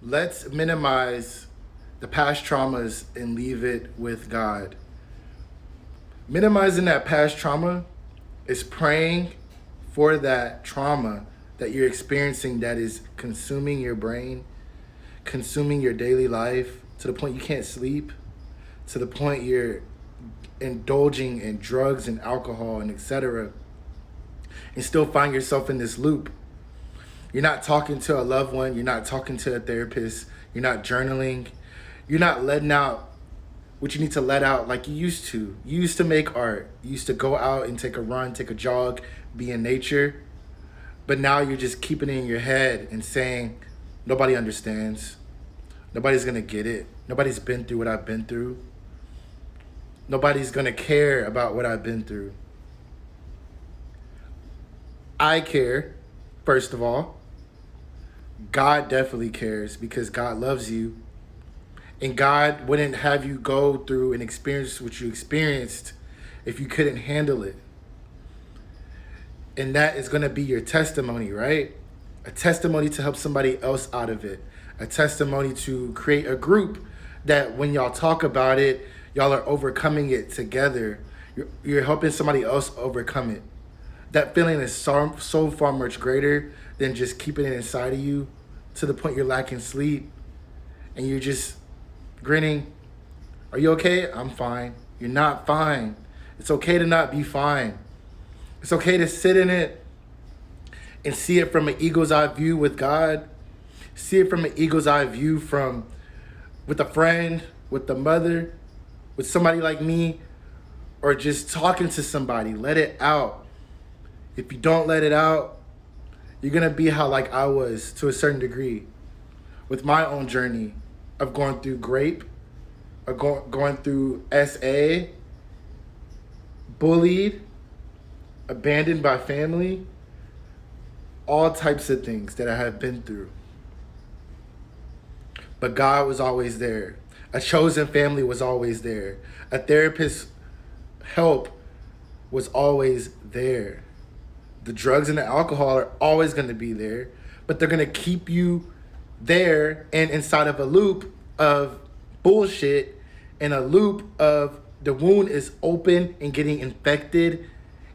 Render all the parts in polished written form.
Let's minimize the past traumas and leave it with God. Minimizing that past trauma is praying for that trauma that you're experiencing that is consuming your brain, consuming your daily life to the point you can't sleep, to the point you're indulging in drugs and alcohol and etc. and still find yourself in this loop. You're not talking to a loved one, you're not talking to a therapist, you're not journaling, you're not letting out what you need to let out like you used to. You used to make art, you used to go out and take a run, take a jog, be in nature. But now you're just keeping it in your head and saying, nobody understands. Nobody's gonna get it. Nobody's been through what I've been through. Nobody's gonna care about what I've been through. I care, first of all. God definitely cares because God loves you. And God wouldn't have you go through and experience what you experienced if you couldn't handle it. And that is going to be your testimony, right? A testimony to help somebody else out of it. A testimony to create a group that when y'all talk about it, y'all are overcoming it together. You're helping somebody else overcome it. That feeling is so far much greater than just keeping it inside of you to the point you're lacking sleep and you're just grinning. Are you okay? I'm fine. You're not fine. It's okay to not be fine. It's okay to sit in it and see it from an eagle's eye view with God. See it from an eagle's eye view with a friend, with the mother, with somebody like me, or just talking to somebody. Let it out. If you don't let it out, you're going to be how like I was to a certain degree with my own journey of going through GRAPE, or going through SA, bullied, abandoned by family, all types of things that I have been through. But God was always there. A chosen family was always there. A therapist's help was always there. The drugs and the alcohol are always going to be there, but they're going to keep you there and inside of a loop of bullshit, and a loop of the wound is open and getting infected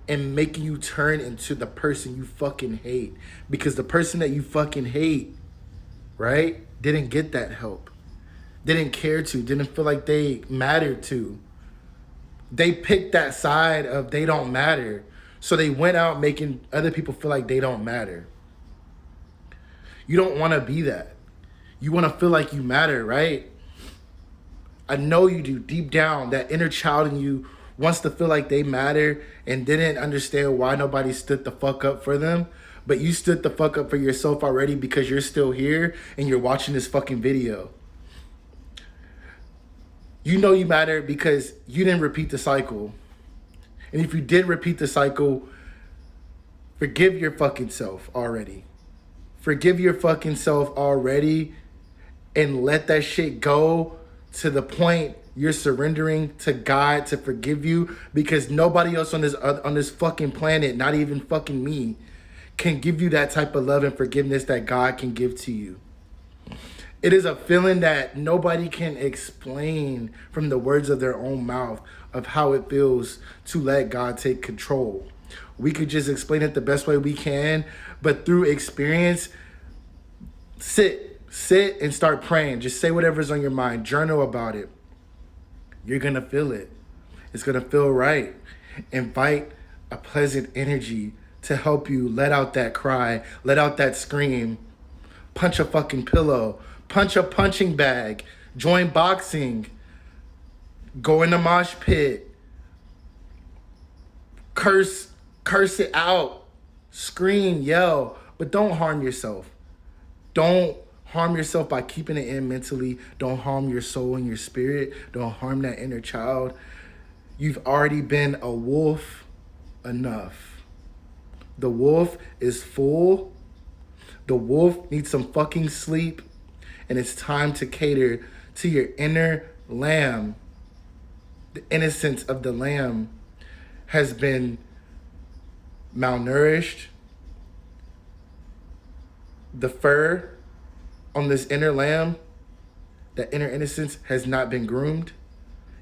and making you turn into the person you fucking hate. Because the person that you fucking hate, right, didn't get that help, didn't care to, didn't feel like they mattered to. They picked that side of they don't matter. So they went out making other people feel like they don't matter. You don't want to be that. You want to feel like you matter, right? I know you do. Deep down, that inner child in you wants to feel like they matter and didn't understand why nobody stood the fuck up for them. But you stood the fuck up for yourself already because you're still here and you're watching this fucking video. You know you matter because you didn't repeat the cycle. And if you did repeat the cycle, forgive your fucking self already. Forgive your fucking self already and let that shit go to the point you're surrendering to God to forgive you, because nobody else on this fucking planet, not even fucking me, can give you that type of love and forgiveness that God can give to you. It is a feeling that nobody can explain from the words of their own mouth of how it feels to let God take control. We could just explain it the best way we can, but through experience, sit and start praying. Just say whatever's on your mind. Journal about it. You're going to feel it. It's going to feel right. Invite a pleasant energy to help you let out that cry, let out that scream. Punch a fucking pillow. Punch a punching bag. Join boxing. Go in the mosh pit. Curse it out. Scream, yell, but don't harm yourself. Don't harm yourself by keeping it in mentally. Don't harm your soul and your spirit. Don't harm that inner child. You've already been a wolf enough. The wolf is full. The wolf needs some fucking sleep. And it's time to cater to your inner lamb. The innocence of the lamb has been malnourished. The fur on this inner lamb, that inner innocence has not been groomed,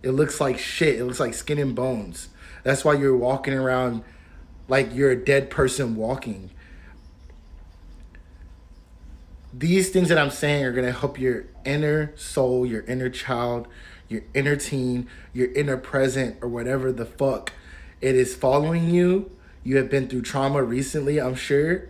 it looks like shit. It looks like skin and bones. That's why you're walking around like you're a dead person walking. These things that I'm saying are going to help your inner soul, your inner child, your inner teen, your inner present, or whatever the fuck it is following you. You have been through trauma recently, I'm sure.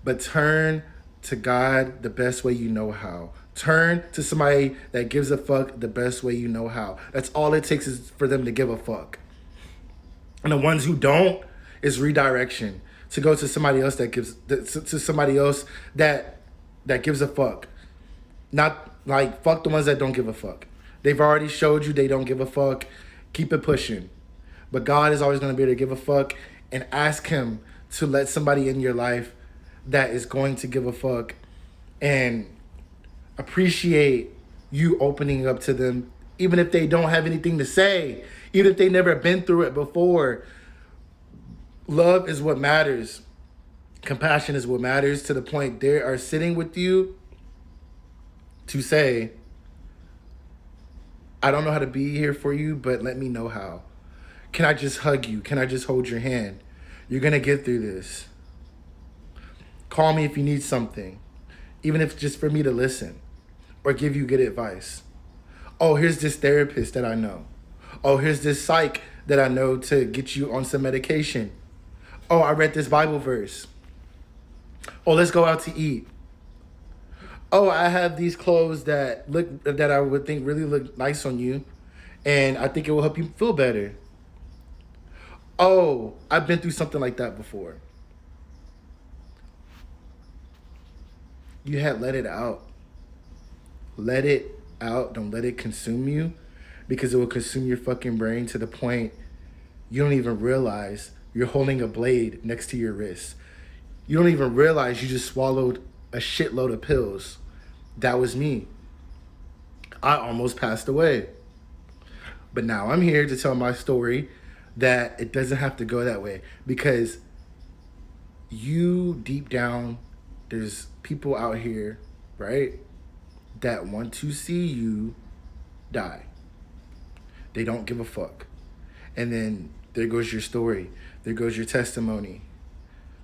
But turn to God the best way you know how. Turn to somebody that gives a fuck the best way you know how. That's all it takes is for them to give a fuck. And the ones who don't is redirection. To go to somebody else that gives, to somebody else that gives a fuck. Not like fuck the ones that don't give a fuck. They've already showed you they don't give a fuck. Keep it pushing. But God is always going to be able to give a fuck, and ask him to let somebody in your life that is going to give a fuck and appreciate you opening up to them, even if they don't have anything to say, even if they never been through it before. Love is what matters. Compassion is what matters, to the point they are sitting with you to say, I don't know how to be here for you, but let me know how. Can I just hug you? Can I just hold your hand? You're going to get through this. Call me if you need something, even if it's just for me to listen or give you good advice. Oh, here's this therapist that I know. Oh, here's this psych that I know to get you on some medication. Oh, I read this Bible verse. Oh, let's go out to eat. Oh, I have these clothes that I would think really look nice on you, and I think it will help you feel better. Oh, I've been through something like that before. You had let it out. Let it out. Don't let it consume you, because it will consume your fucking brain to the point you don't even realize you're holding a blade next to your wrist. You don't even realize you just swallowed a shitload of pills. That was me. I almost passed away. But now I'm here to tell my story that it doesn't have to go that way, because you deep down, there's people out here, right, that want to see you die. They don't give a fuck. And then there goes your story. There goes your testimony,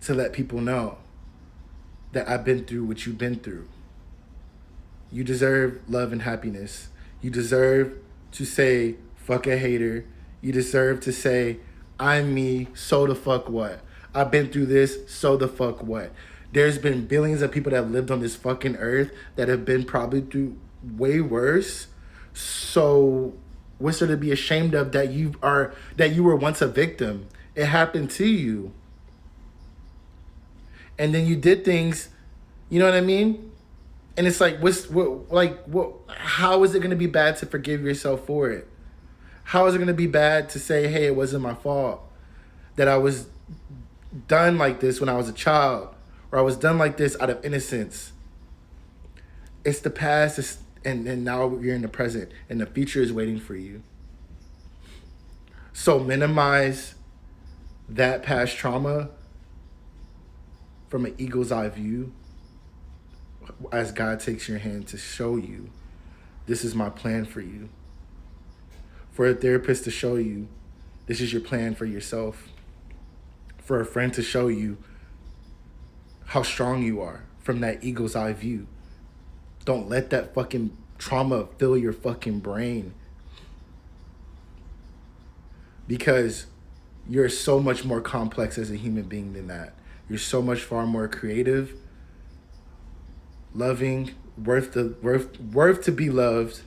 to let people know that I've been through what you've been through. You deserve love and happiness. You deserve to say, fuck a hater. You deserve to say, I'm me, so the fuck what? I've been through this, so the fuck what? There's been billions of people that have lived on this fucking earth that have been probably through way worse. So what's there to be ashamed of that you were once a victim? It happened to you. And then you did things, you know what I mean? And it's like, how is it going to be bad to forgive yourself for it? How is it going to be bad to say, hey, it wasn't my fault that I was done like this when I was a child, or I was done like this out of innocence? It's the past, and now you're in the present, and the future is waiting for you. So minimize that past trauma from an eagle's eye view, as God takes your hand to show you, this is my plan for you. For a therapist to show you, this is your plan for yourself. For a friend to show you how strong you are from that eagle's eye view. Don't let that fucking trauma fill your fucking brain, because you're so much more complex as a human being than that. You're so much far more creative, loving, worth to be loved,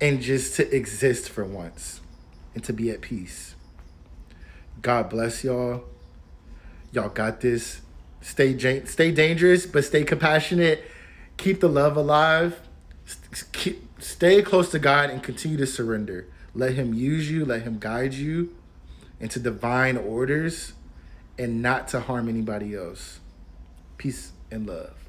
and just to exist for once and to be at peace. God bless y'all. Y'all got this. Stay dangerous, but stay compassionate. Keep the love alive. Stay close to God and continue to surrender. Let him use you. Let him guide you into divine orders, and not to harm anybody else. Peace and love.